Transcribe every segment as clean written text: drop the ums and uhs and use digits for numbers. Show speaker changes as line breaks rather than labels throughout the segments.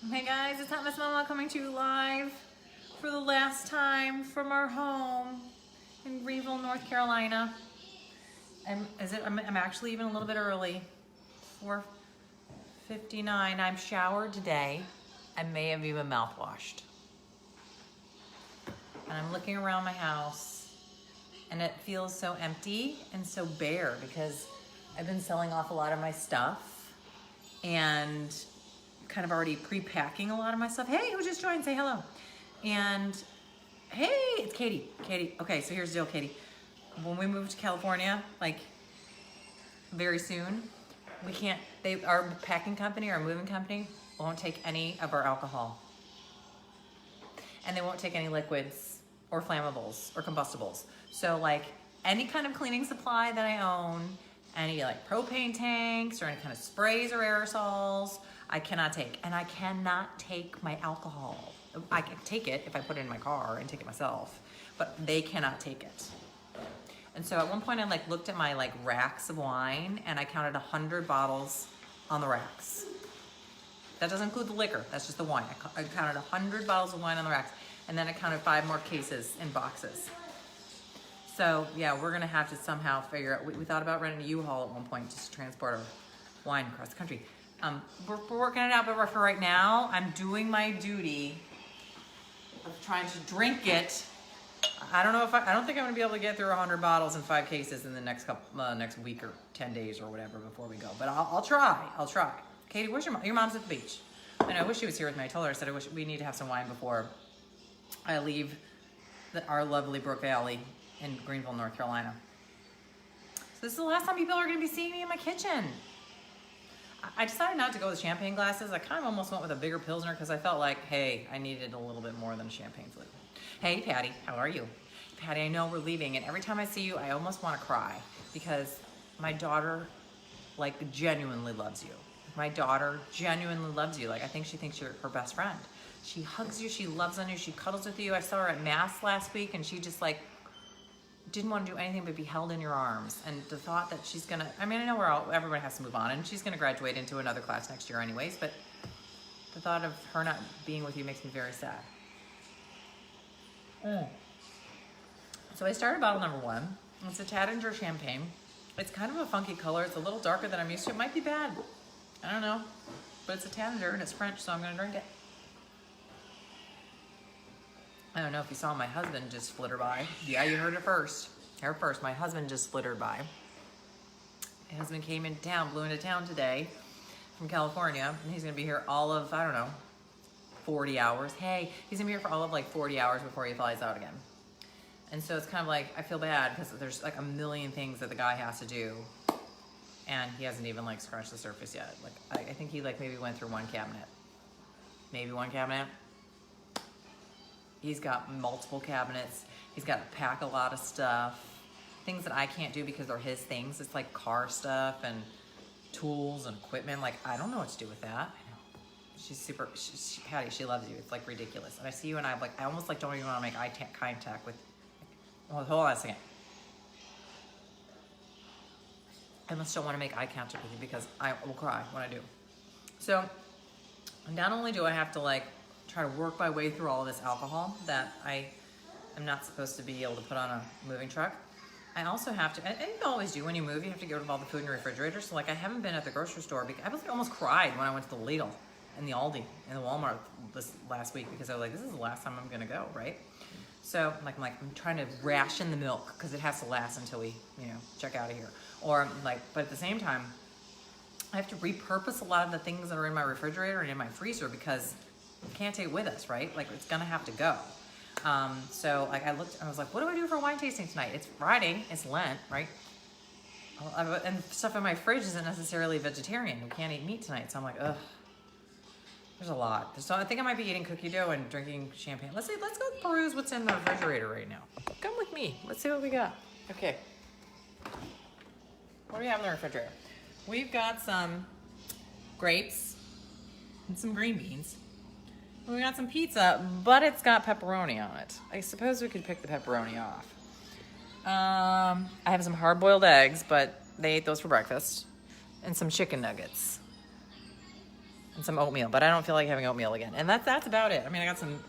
Hey guys, it's Hot Mess Mama coming to you live for the last time from our home in Greenville, North Carolina. I'm actually even a little bit early, 4:59. I'm showered today. I may have even mouthwashed. And I'm looking around my house and it feels so empty and so bare because I've been selling off a lot of my stuff and kind of already pre-packing a lot of my stuff. Hey, who just joined? Say hello. And hey, it's Katie. Katie, okay, so here's the deal, Katie. When we move to California, like very soon, we can't, our packing company, our moving company won't take any of our alcohol. And they won't take any liquids or flammables or combustibles. So like any kind of cleaning supply that I own, any like propane tanks or any kind of sprays or aerosols, I cannot take. And I cannot take my alcohol. I can take it if I put it in my car and take it myself, but they cannot take it. And so at one point I like looked at my like racks of wine and I counted 100 bottles on the racks. That doesn't include the liquor, that's just the wine. I counted 100 bottles of wine on the racks and then I counted 5 more cases in boxes. So yeah, we're gonna have to somehow figure out, we thought about renting a U-Haul at one point just to transport our wine across the country. We're working it out, but for right now, I'm doing my duty of trying to drink it. I don't think I'm gonna be able to get through 100 bottles and 5 cases in the next week or 10 days or whatever before we go. But I'll try. Katie, where's your mom? Your mom's at the beach. And I wish she was here with me. I told her, I said, I wish we need to have some wine before I leave our lovely Brook Valley in Greenville, North Carolina. So this is the last time people are gonna be seeing me in my kitchen. I decided not to go with champagne glasses. I kind of almost went with a bigger Pilsner because I felt like, hey, I needed a little bit more than a champagne flute. Hey, Patty, how are you? Patty, I know we're leaving, and every time I see you, I almost want to cry because my daughter, like, genuinely loves you. My daughter genuinely loves you. Like, I think she thinks you're her best friend. She hugs you, she loves on you, she cuddles with you. I saw her at Mass last week, and she just, like, didn't want to do anything but be held in your arms. And the thought that she's gonna, I mean, I know everybody has to move on and she's gonna graduate into another class next year anyways, but the thought of her not being with you makes me very sad. So I started bottle number 1. It's a Tattinger champagne. It's kind of a funky color. It's a little darker than I'm used to. It might be bad. I don't know, but it's a Tattinger and it's French, so I'm gonna drink it. I don't know if you saw my husband just flitter by. Yeah, you heard it first. Here first, my husband just flittered by. My husband came into town, flew into town today from California, and he's gonna be here all of, I don't know, 40 hours. Hey, he's gonna be here for all of like 40 hours before he flies out again. And so it's kind of like, I feel bad because there's like a million things that the guy has to do, and he hasn't even like scratched the surface yet. Like, I think he like maybe went through one cabinet. Maybe one cabinet. He's got multiple cabinets. He's got to pack a lot of stuff. Things that I can't do because they're his things. It's like car stuff and tools and equipment. Like, I don't know what to do with that. I know. She's Patty, she loves you. It's like ridiculous. And I see you and I almost like don't even want to make eye contact with, well, hold on a second. I almost don't want to make eye contact with you because I will cry when I do. So, not only do I have to like, try to work my way through all of this alcohol that I am not supposed to be able to put on a moving truck. I also have to, and you always do when you move, you have to get rid of all the food in your refrigerator. So like I haven't been at the grocery store because I almost cried when I went to the Lidl and the Aldi and the Walmart this last week because I was like, this is the last time I'm gonna go, right? So I'm trying to ration the milk because it has to last until we, check out of here. Or like, but at the same time, I have to repurpose a lot of the things that are in my refrigerator and in my freezer because we can't take it with us, right? Like it's gonna have to go. So like I looked, I was like, what do I do for wine tasting tonight? It's Friday, it's Lent, right? And stuff in my fridge isn't necessarily vegetarian. We can't eat meat tonight. So I'm like, ugh, there's a lot. So I think I might be eating cookie dough and drinking champagne. Let's go peruse what's in the refrigerator right now. Come with me, let's see what we got. Okay, what do we have in the refrigerator? We've got some grapes and some green beans. We got some pizza, but it's got pepperoni on it. I suppose we could pick the pepperoni off. I have some hard-boiled eggs, but they ate those for breakfast. And some chicken nuggets. and some oatmeal, but I don't feel like having oatmeal again. And that's about it. I mean, I got some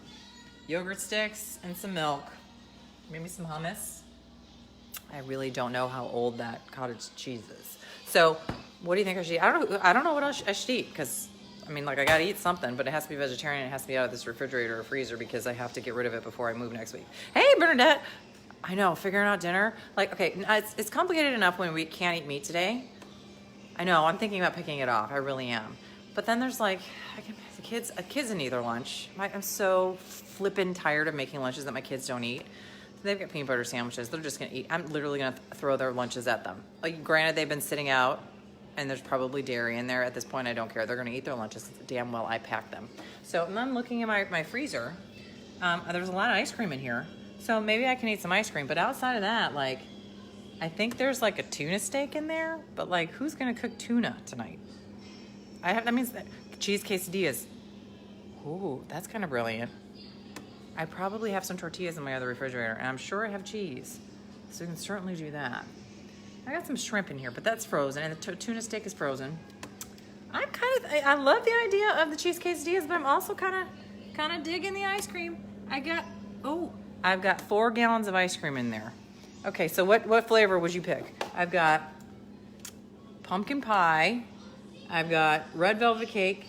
yogurt sticks and some milk, maybe some hummus. I really don't know how old that cottage cheese is. So what do you think I should eat? I don't know what else I should eat, because I mean, like, I gotta eat something, but it has to be vegetarian. It has to be out of this refrigerator or freezer, because I have to get rid of it before I move next week. Hey, Bernadette. I know, figuring out dinner. Like, okay, it's complicated enough when we can't eat meat today. I know, I'm thinking about picking it off. I really am. But then there's like, the kids need their lunch. I'm so flippin' tired of making lunches that my kids don't eat. They've got peanut butter sandwiches. They're just gonna eat. I'm literally gonna throw their lunches at them. Like, granted, they've been sitting out, and there's probably dairy in there. At this point, I don't care. They're gonna eat their lunches. Damn well I pack them. So I'm looking at my freezer. There's a lot of ice cream in here. So maybe I can eat some ice cream. But outside of that, like, I think there's like a tuna steak in there. But like, who's gonna cook tuna tonight? That means that cheese quesadillas. Ooh, that's kind of brilliant. I probably have some tortillas in my other refrigerator, and I'm sure I have cheese. So we can certainly do that. I got some shrimp in here, but that's frozen, and the tuna steak is frozen. I love the idea of the cheese quesadillas, but I'm also kind of digging the ice cream. I've got 4 gallons of ice cream in there. Okay, so what flavor would you pick? I've got pumpkin pie, I've got red velvet cake,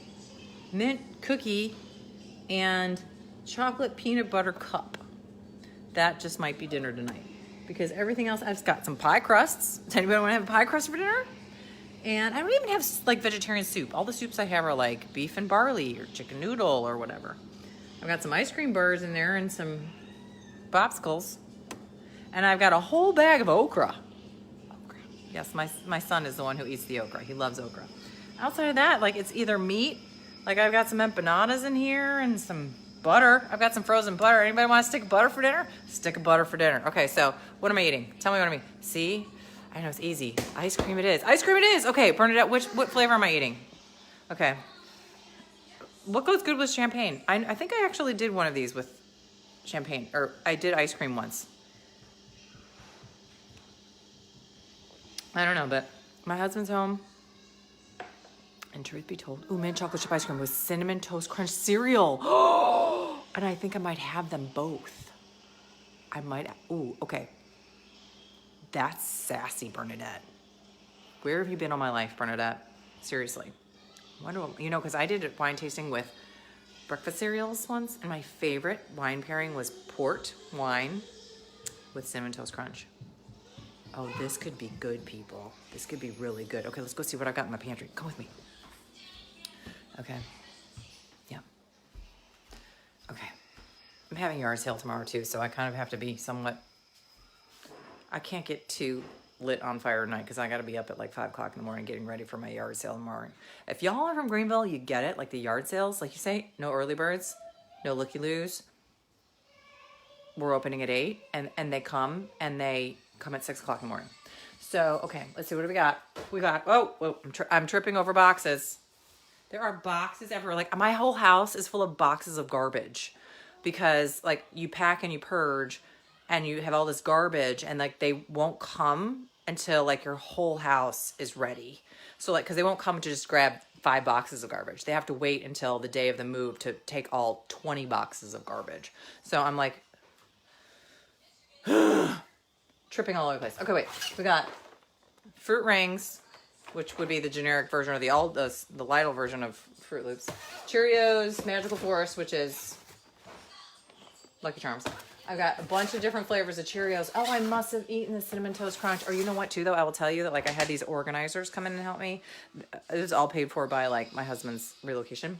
mint cookie, and chocolate peanut butter cup. That just might be dinner tonight, because everything else, I've got some pie crusts. Does anybody want to have a pie crust for dinner? And I don't even have like vegetarian soup. All the soups I have are like beef and barley or chicken noodle or whatever. I've got some ice cream bars in there and some popsicles. And I've got a whole bag of okra. Yes, my son is the one who eats the okra. He loves okra. Outside of that, like, it's either meat, like I've got some empanadas in here and some butter. I've got some frozen butter. Anybody want to stick butter for dinner? Stick of butter for dinner. Okay, so what am I eating? Tell me what I'm eating. See? I know, it's easy. Ice cream it is. Ice cream it is. Okay, Bernadette, what flavor am I eating? Okay. What goes good with champagne? I think I actually did one of these with champagne, or I did ice cream once. I don't know, but my husband's home. And truth be told, mint chocolate chip ice cream with cinnamon toast crunch cereal. And I think I might have them both. Okay. That's sassy, Bernadette. Where have you been all my life, Bernadette? Seriously. Because I did a wine tasting with breakfast cereals once, and my favorite wine pairing was port wine with cinnamon toast crunch. Oh, this could be good, people. This could be really good. Okay, let's go see what I've got in my pantry. Come with me. Okay. Yeah. Okay. I'm having yard sale tomorrow too, so I kind of have to be somewhat, I can't get too lit on fire tonight because I got to be up at like 5 o'clock in the morning getting ready for my yard sale tomorrow. If y'all are from Greenville, you get it. Like the yard sales, like you say, no early birds, no looky-loos. We're opening at 8 and they come at 6 o'clock in the morning. So, okay, let's see, what do we got? I'm tripping over boxes. There are boxes everywhere. Like, my whole house is full of boxes of garbage because, like, you pack and you purge and you have all this garbage and, like, they won't come until, like, your whole house is ready. So, like, because they won't come to just grab 5 boxes of garbage. They have to wait until the day of the move to take all 20 boxes of garbage. So I'm like, tripping all over the place. Okay, wait. We got Fruit Rings, which would be the generic version, or the Lidl version of Fruit Loops. Cheerios, Magical Force, which is Lucky Charms. I've got a bunch of different flavors of Cheerios. Oh, I must have eaten the Cinnamon Toast Crunch. Or you know what, too, though? I will tell you that, like, I had these organizers come in and help me. It was all paid for by, like, my husband's relocation.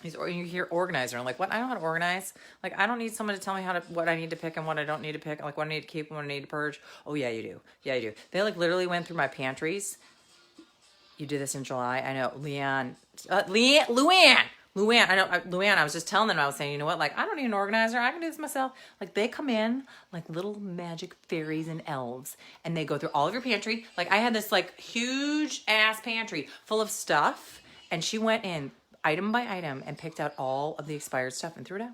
You hear organizer. I'm like, what? I know how to organize. Like, I don't need someone to tell me what I need to pick and what I don't need to pick. Like, what I need to keep and what I need to purge. Oh, yeah, you do. Yeah, you do. They, like, literally went through my pantries. You do this in July. I know. Luann, I know. Luann, I was just telling them, I was saying, you know what? Like, I don't need an organizer. I can do this myself. Like, they come in like little magic fairies and elves, and they go through all of your pantry. Like, I had this, like, huge ass pantry full of stuff, and she went in item by item and picked out all of the expired stuff and threw it out.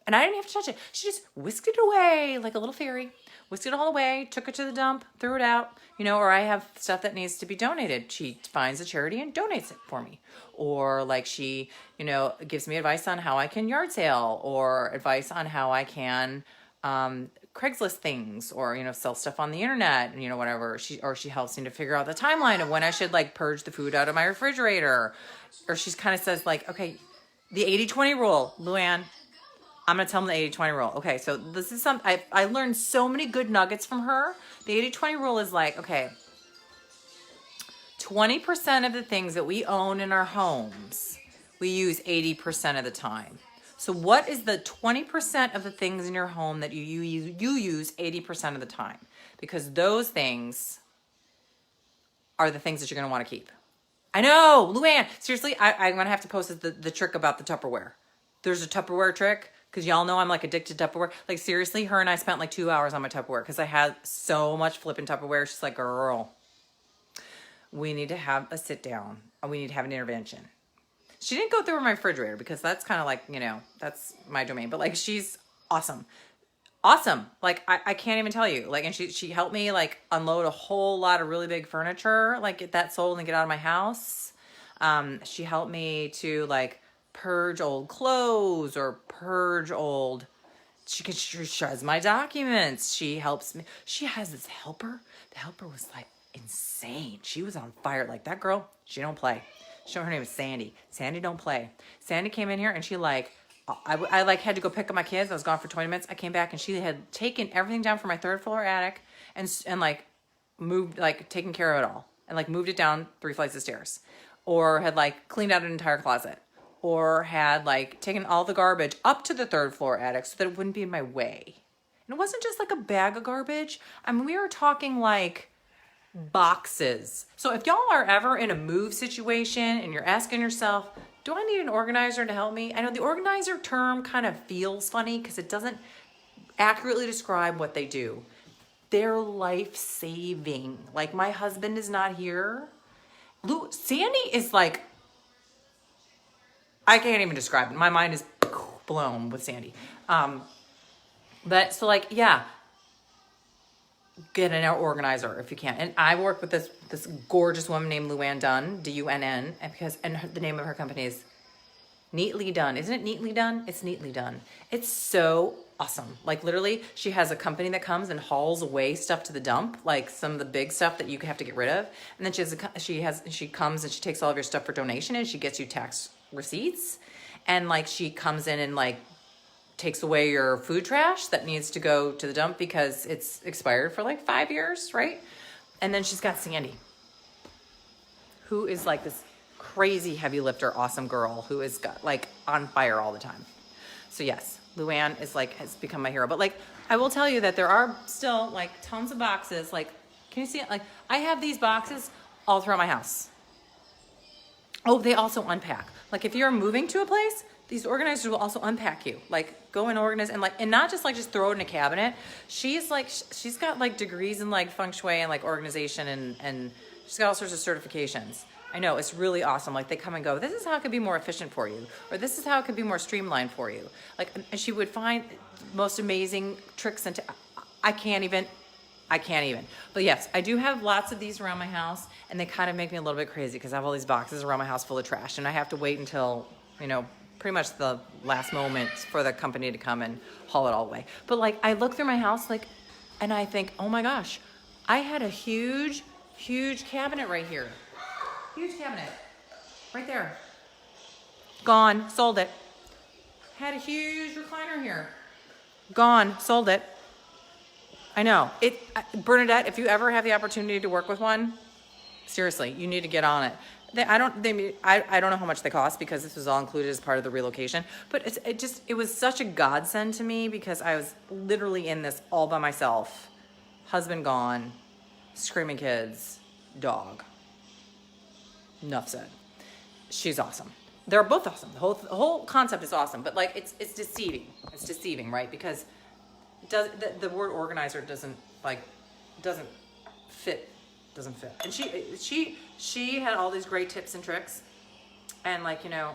And I didn't have to touch it. She just whisked it away like a little fairy. Whisked it all away, took it to the dump, threw it out. You know, or I have stuff that needs to be donated. She finds a charity and donates it for me. Or like she, you know, gives me advice on how I can yard sale, or advice on how I can Craigslist things, or, you know, sell stuff on the internet, and, you know, whatever. She helps me to figure out the timeline of when I should like purge the food out of my refrigerator. Or she's kind of says like, okay, the 80-20 rule, Luann. I'm going to tell them the 80-20 rule. Okay, so this is something, I learned so many good nuggets from her. The 80-20 rule is like, okay, 20% of the things that we own in our homes, we use 80% of the time. So what is the 20% of the things in your home that you use 80% of the time? Because those things are the things that you're going to want to keep. I know, Luann, seriously, I'm going to have to post the trick about the Tupperware. There's a Tupperware trick. Because y'all know I'm like addicted to Tupperware. Like seriously, her and I spent like 2 hours on my Tupperware because I had so much flipping Tupperware. She's like, girl, we need to have a sit down. We need to have an intervention. She didn't go through my refrigerator because that's kind of like, you know, that's my domain. But like, she's awesome. Awesome. Like, I can't even tell you. Like, and she helped me like unload a whole lot of really big furniture, like get that sold and get out of my house. She helped me to like purge old clothes or purge old, she shreds my documents. She helps me. She has this helper. The helper was like insane. She was on fire. Like that girl, she don't play. Her name is Sandy. Sandy don't play. Sandy came in here and she like, I like had to go pick up my kids. I was gone for 20 minutes. I came back and she had taken everything down from my 3rd floor attic and like moved, like taken care of it all and like moved it down 3 flights of stairs, or had like cleaned out an entire closet, or had like taken all the garbage up to the 3rd floor attic so that it wouldn't be in my way. And it wasn't just like a bag of garbage. I mean, we were talking like boxes. So if y'all are ever in a move situation and you're asking yourself, do I need an organizer to help me? I know the organizer term kind of feels funny because it doesn't accurately describe what they do. They're life-saving. Like my husband is not here. Sandy is like, I can't even describe it. My mind is blown with Sandy. But so like, yeah, get an organizer if you can. And I work with this gorgeous woman named Luann Dunn, D-U-N-N, and the name of her company is Neatly Done. Isn't it Neatly Done? It's Neatly Done. It's so awesome. Like literally, she has a company that comes and hauls away stuff to the dump, like some of the big stuff that you have to get rid of. And then she comes and she takes all of your stuff for donation and she gets you tax receipts. And like she comes in and like takes away your food trash that needs to go to the dump because it's expired for like 5 years, right? And then she's got Sandy, who is like this crazy heavy lifter, awesome girl who is got like on fire all the time. So yes, Luann is like, has become my hero. But like, I will tell you that there are still like tons of boxes. Like, can you see it? Like I have these boxes all throughout my house. Oh, they also unpack. Like if you're moving to a place, these organizers will also unpack you. Like go and organize and like, and not just like just throw it in a cabinet. She's like, she's got like degrees in like feng shui and like organization and she's got all sorts of certifications. I know, it's really awesome. Like they come and go, this is how it could be more efficient for you. Or this is how it could be more streamlined for you. Like, and she would find most amazing tricks and I can't even. But yes, I do have lots of these around my house and they kind of make me a little bit crazy because I have all these boxes around my house full of trash and I have to wait until, you know, pretty much the last moment for the company to come and haul it all away. But like, I look through my house like, and I think, oh my gosh, I had a huge, huge cabinet right here. Huge cabinet, right there. Gone, sold it. Had a huge recliner here. Gone, sold it. I know. Bernadette, if you ever have the opportunity to work with one, seriously, you need to get on it. I don't know how much they cost because this was all included as part of the relocation, but it was such a godsend to me because I was literally in this all by myself. Husband gone, screaming kids, dog. Enough said. She's awesome. They're both awesome. The whole concept is awesome, but like it's deceiving. It's deceiving, right? Because the word organizer doesn't fit. And she had all these great tips and tricks, and like, you know,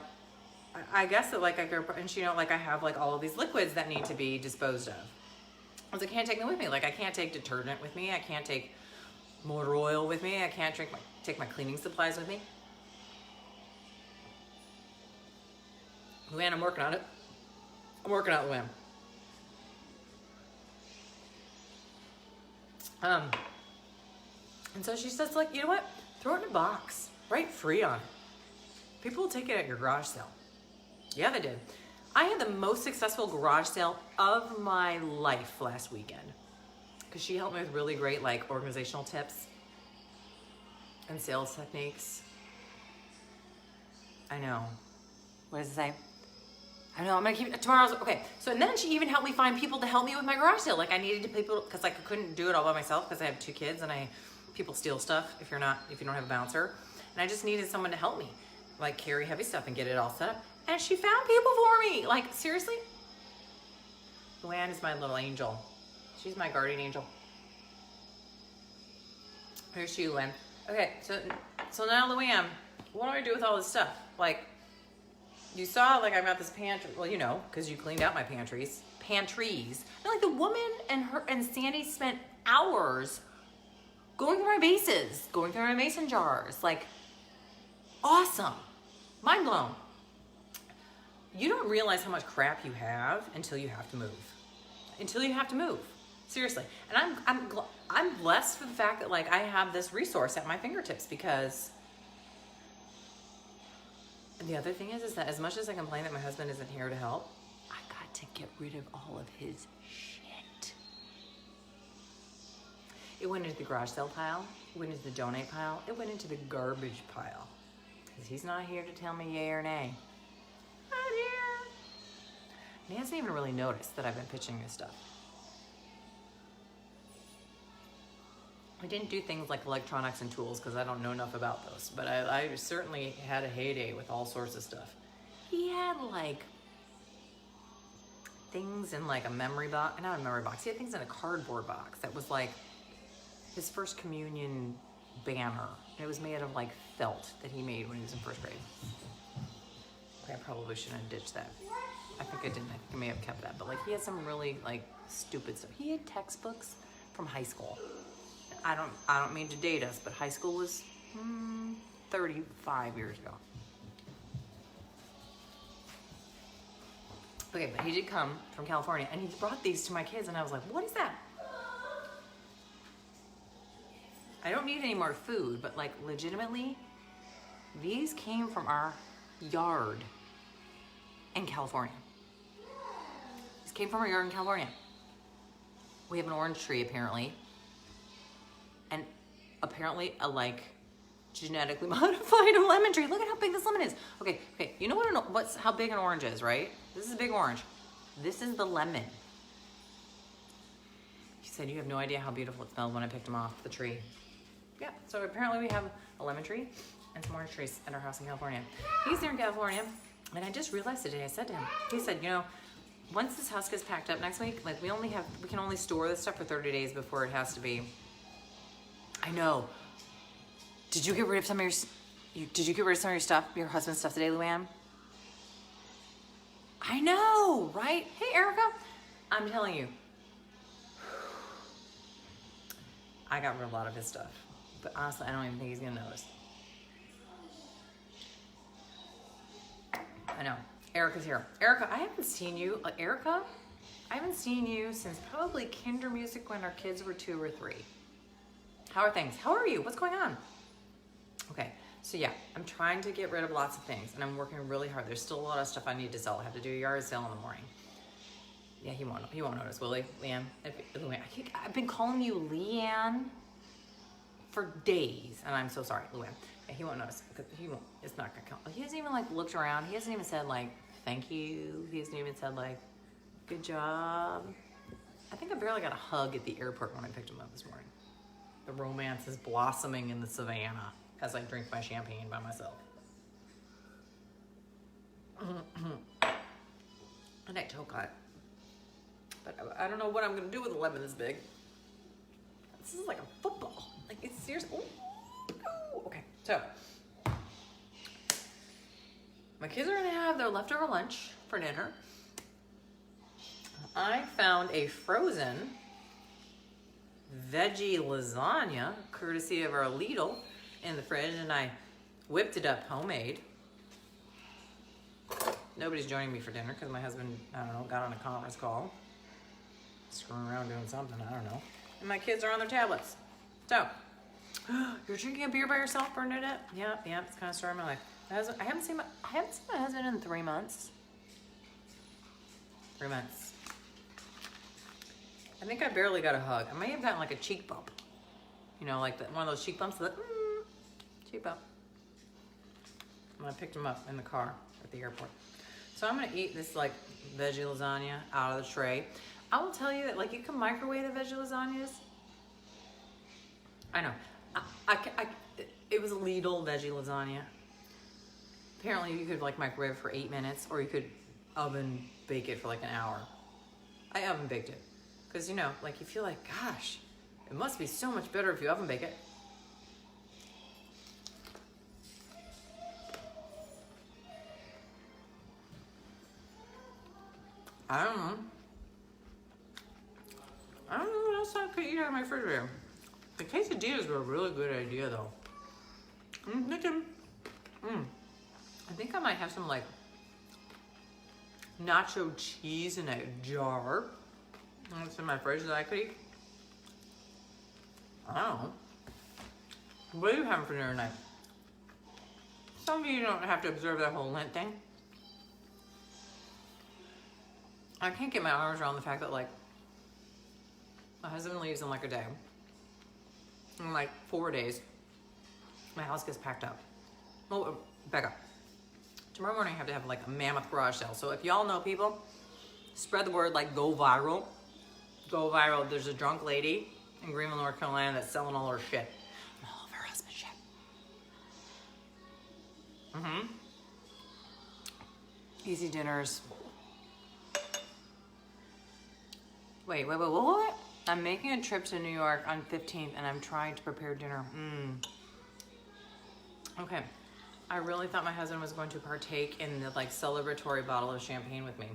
I guess that like I go, and she, you know, like I have like all of these liquids that need to be disposed of. I was like, I can't take them with me. Like I can't take detergent with me. I can't take motor oil with me. I can't take my cleaning supplies with me. Luann, I'm working on it. I'm working on it, Luann. And so she says, like, you know what? Throw it in a box. Write free on it. People will take it at your garage sale. Yeah, they did. I had the most successful garage sale of my life last weekend because she helped me with really great like organizational tips and sales techniques. I know. What does it say? I know, I'm gonna keep it tomorrow's, okay. So, and then she even helped me find people to help me with my garage sale. Like I needed to people, cause like I couldn't do it all by myself because I have 2 kids and people steal stuff if you don't have a bouncer. And I just needed someone to help me, like carry heavy stuff and get it all set up. And she found people for me. Like seriously, Luann is my little angel. She's my guardian angel. Here's you, Luann. Okay, so now Luann, what do I do with all this stuff? Like, you saw, like, I've got this pantry. Well, you know, because you cleaned out my pantries. And, like, the woman and Sandy spent hours going through my bases, going through my mason jars. Like, awesome. Mind blown. You don't realize how much crap you have until you have to move. Until you have to move. Seriously. And I'm blessed for the fact that, like, I have this resource at my fingertips because... And the other thing is that as much as I complain that my husband isn't here to help, I got to get rid of all of his shit. It went into the garage sale pile. It went into the donate pile. It went into the garbage pile. Because he's not here to tell me yay or nay. Not here. And he hasn't even really noticed that I've been pitching this stuff. I didn't do things like electronics and tools because I don't know enough about those, but I certainly had a heyday with all sorts of stuff. He had like things in like a memory box, not a memory box, he had things in a cardboard box that was like his first communion banner. It was made of like felt that he made when he was in 1st grade. Okay, I probably shouldn't have ditched that. I think I didn't, I think I may have kept that, but like he had some really like stupid stuff. He had textbooks from high school. I don't mean to date us, but high school was 35 years ago. Okay, but he did come from California and he brought these to my kids and I was like, what is that? I don't need any more food, but like legitimately, these came from our yard in California. These came from our yard in California. We have an orange tree apparently. And apparently a like genetically modified lemon tree. Look at how big this lemon is. Okay, you know what's how big an orange is, right? This is a big orange. This is the lemon. He said, you have no idea how beautiful it smelled when I picked them off the tree. Yeah, so apparently we have a lemon tree and some orange trees at our house in California. He's there in California, and I just realized today, I said to him, he said, you know, once this house gets packed up next week, like we can only store this stuff for 30 days before it has to be. I know. Did you get rid of some of your stuff, your husband's stuff today, Luann? I know, right? Hey, Erica. I'm telling you. I got rid of a lot of his stuff. But honestly, I don't even think he's gonna notice. I know. Erica's here. Erica, I haven't seen you. Erica, I haven't seen you since probably kinder music when our kids were 2 or 3. How are things? How are you? What's going on? Okay, so yeah, I'm trying to get rid of lots of things and I'm working really hard. There's still a lot of stuff I need to sell. I have to do a yard sale in the morning. Yeah, he won't notice, will he? Leanne? I've been calling you Leanne for days and I'm so sorry, Luann. Yeah, he won't notice because it's not gonna count. He hasn't even like looked around. He hasn't even said like, thank you. He hasn't even said like, good job. I think I barely got a hug at the airport when I picked him up this morning. The romance is blossoming in the savannah as I drink my champagne by myself. And I toe cut. But I don't know what I'm gonna do with a lemon this big. This is like a football. Like it's serious. Ooh. Okay, so. My kids are gonna have their leftover lunch for dinner. I found a frozen veggie lasagna, courtesy of our Lidl, in the fridge, and I whipped it up homemade. Nobody's joining me for dinner because my husband, I don't know, got on a conference call. Screwing around doing something, I don't know. And my kids are on their tablets. So, you're drinking a beer by yourself, Bernadette? Yep, it's kind of story of my life. I haven't seen my husband in 3 months. 3 months. I think I barely got a hug. I may have gotten like a cheek bump. You know, like one of those cheek bumps. Cheek bump. When I picked him up in the car at the airport. So I'm gonna eat this like veggie lasagna out of the tray. I will tell you that like you can microwave the veggie lasagnas. I know. It was a Lidl veggie lasagna. Apparently you could like microwave it for 8 minutes, or you could oven bake it for like an hour. I oven baked it. Because, you know, like you feel like, gosh, it must be so much better if you oven bake it. I don't know what else I could eat out of my refrigerator. The quesadillas were a really good idea, though. I'm thinking, I think I might have some, like, nacho cheese in a jar. That's in my fridge that I could eat. I don't know. What are you having for dinner tonight? Some of you don't have to observe that whole Lent thing. I can't get my arms around the fact that, like, my husband leaves in like a day. In like 4 days, my house gets packed up. Well, back up. Tomorrow morning I have to have like a mammoth garage sale. So if y'all know people, spread the word, like go viral. Go viral. There's a drunk lady in Greenville, North Carolina that's selling all her shit. All of her husband's shit. Easy dinners. Wait, what? I'm making a trip to New York on 15th and I'm trying to prepare dinner. Okay. I really thought my husband was going to partake in the like celebratory bottle of champagne with me.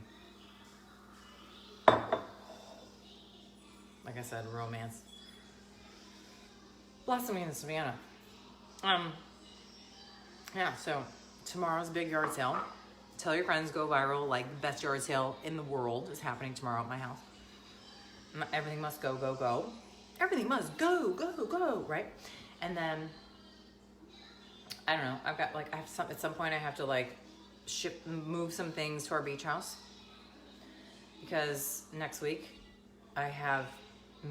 Like I said, romance. Blossoming in the Savannah. Yeah, so tomorrow's big yard sale. Tell your friends, go viral. Like the best yard sale in the world is happening tomorrow at my house. Everything must go, go, go. Everything must go, go, go, right? And then, I don't know, I've got like, at some point I have to like move some things to our beach house. Because next week I have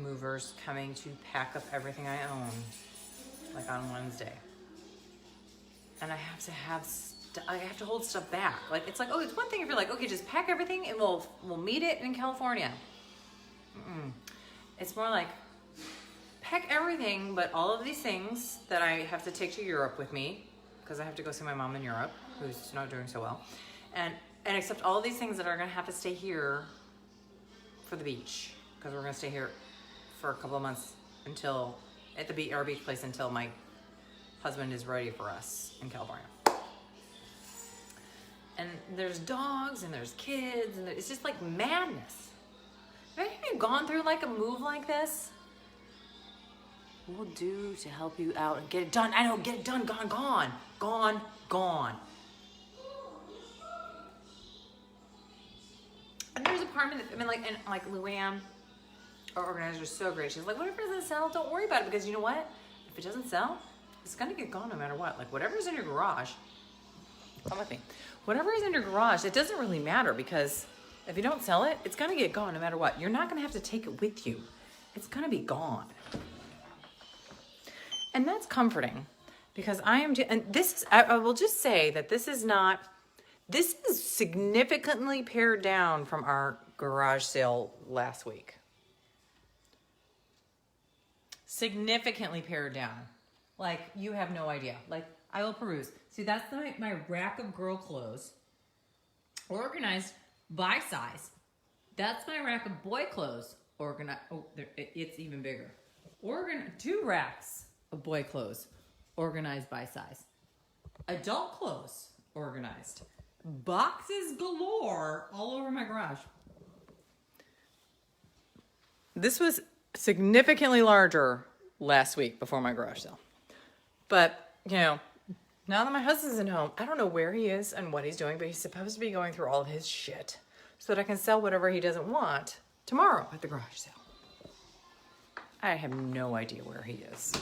movers coming to pack up everything I own, like on Wednesday. And I have to I have to hold stuff back. Like, it's like, oh, it's one thing if you're like, okay, just pack everything and we'll meet it in California. It's more like pack everything, but all of these things that I have to take to Europe with me, because I have to go see my mom in Europe, who's not doing so well, and accept all of these things that are gonna have to stay here for the beach, because we're gonna stay here for a couple of months until at our beach place until my husband is ready for us in California. And there's dogs and there's kids and it's just like madness. Have any of you gone through like a move like this? What we'll do to help you out and get it done. I know, get it done, gone. And there's a part of it, I mean, like Luann, our organizer, is so great. She's like, whatever doesn't sell, don't worry about it, because you know what? If it doesn't sell, it's gonna get gone no matter what. Like whatever's in your garage, come with me. Whatever is in your garage, it doesn't really matter, because if you don't sell it, it's gonna get gone no matter what. You're not gonna have to take it with you. It's gonna be gone. And that's comforting, because I will just say that this is significantly pared down from our garage sale last week. Significantly pared down. Like, you have no idea. Like, I will peruse. See, that's my rack of girl clothes, organized by size. That's my rack of boy clothes, organized. Oh, it's even bigger. 2 racks of boy clothes, organized by size. Adult clothes, organized. boxes galore all over my garage. This was significantly larger last week before my garage sale. But, you know, now that my husband's at home, I don't know where he is and what he's doing, but he's supposed to be going through all of his shit so that I can sell whatever he doesn't want tomorrow at the garage sale. I have no idea where he is.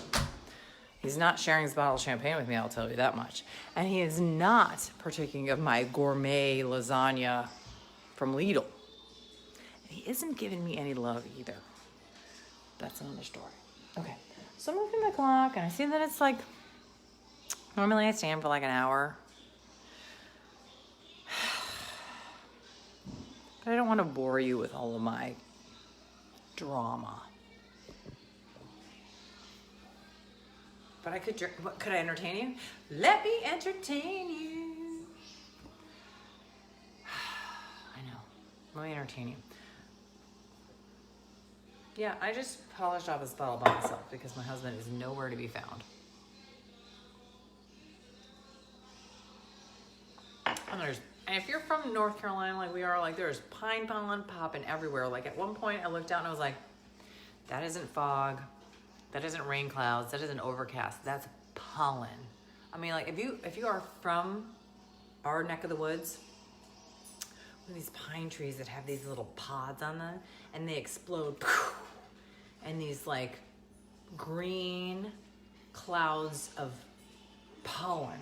He's not sharing his bottle of champagne with me, I'll tell you that much. And he is not partaking of my gourmet lasagna from Lidl. He isn't giving me any love either. That's another story. Okay, so I'm looking at the clock and I see that it's like, normally I stand for like an hour. But I don't want to bore you with all of my drama. But I could drink, what, could I entertain you? Let me entertain you. I know, let me entertain you. Yeah, I just polished off this bottle by myself because my husband is nowhere to be found. And if you're from North Carolina like we are, like there's pine pollen popping everywhere. Like at one point I looked out and I was like, that isn't fog. That isn't rain clouds. That isn't overcast. That's pollen. I mean, like if you are from our neck of the woods, with these pine trees that have these little pods on them, and they explode, and these like green clouds of pollen,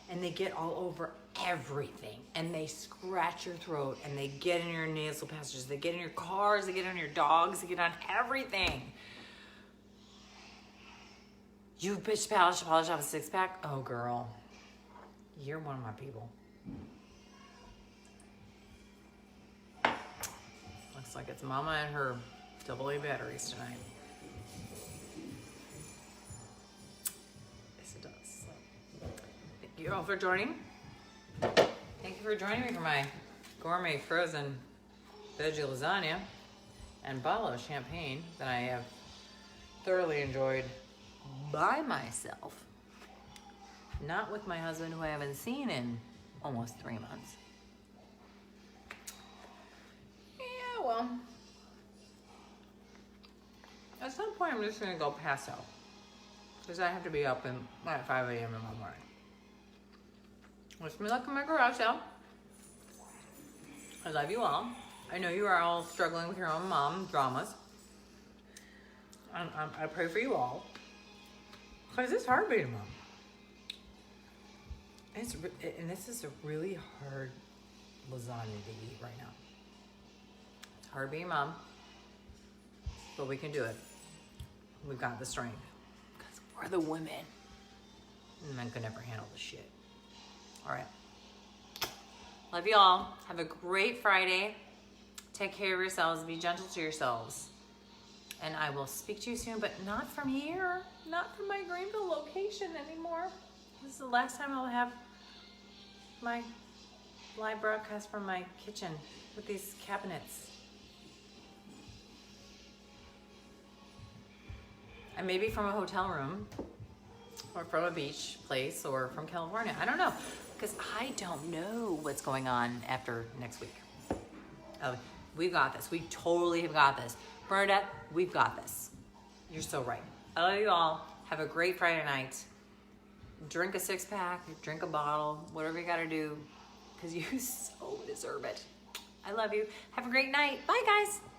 and they get all over everything, and they scratch your throat, and they get in your nasal passages, they get in your cars, they get on your dogs, they get on everything. You bitch polish off a six-pack? Oh, girl. You're one of my people. Looks like it's Mama and her AA batteries tonight. Yes, it does. Thank you all for joining. Thank you for joining me for my gourmet frozen veggie lasagna and bottle of champagne that I have thoroughly enjoyed by myself, not with my husband, who I haven't seen in almost 3 months. Yeah, well, at some point I'm just gonna go pass out because I have to be up at 5 a.m. in the morning. Wish me luck in my garage sale. I love you all. I know you are all struggling with your own mom dramas. I pray for you all. Because it's hard being a mom. And this is a really hard lasagna to eat right now. It's hard being a mom, but we can do it. We've got the strength. Because we're the women. And men can never handle the shit. All right. Love you all. Have a great Friday. Take care of yourselves. Be gentle to yourselves. And I will speak to you soon, but not from here. Not from my Greenville location anymore. This is the last time I'll have my live broadcast from my kitchen with these cabinets. And maybe from a hotel room, or from a beach place, or from California. I don't know, because I don't know what's going on after next week. Oh, we've got this. We totally have got this. Bernadette, we've got this. You're so right. I love you all. Have a great Friday night. Drink a six-pack, drink a bottle, whatever you gotta do, because you so deserve it. I love you. Have a great night. Bye, guys.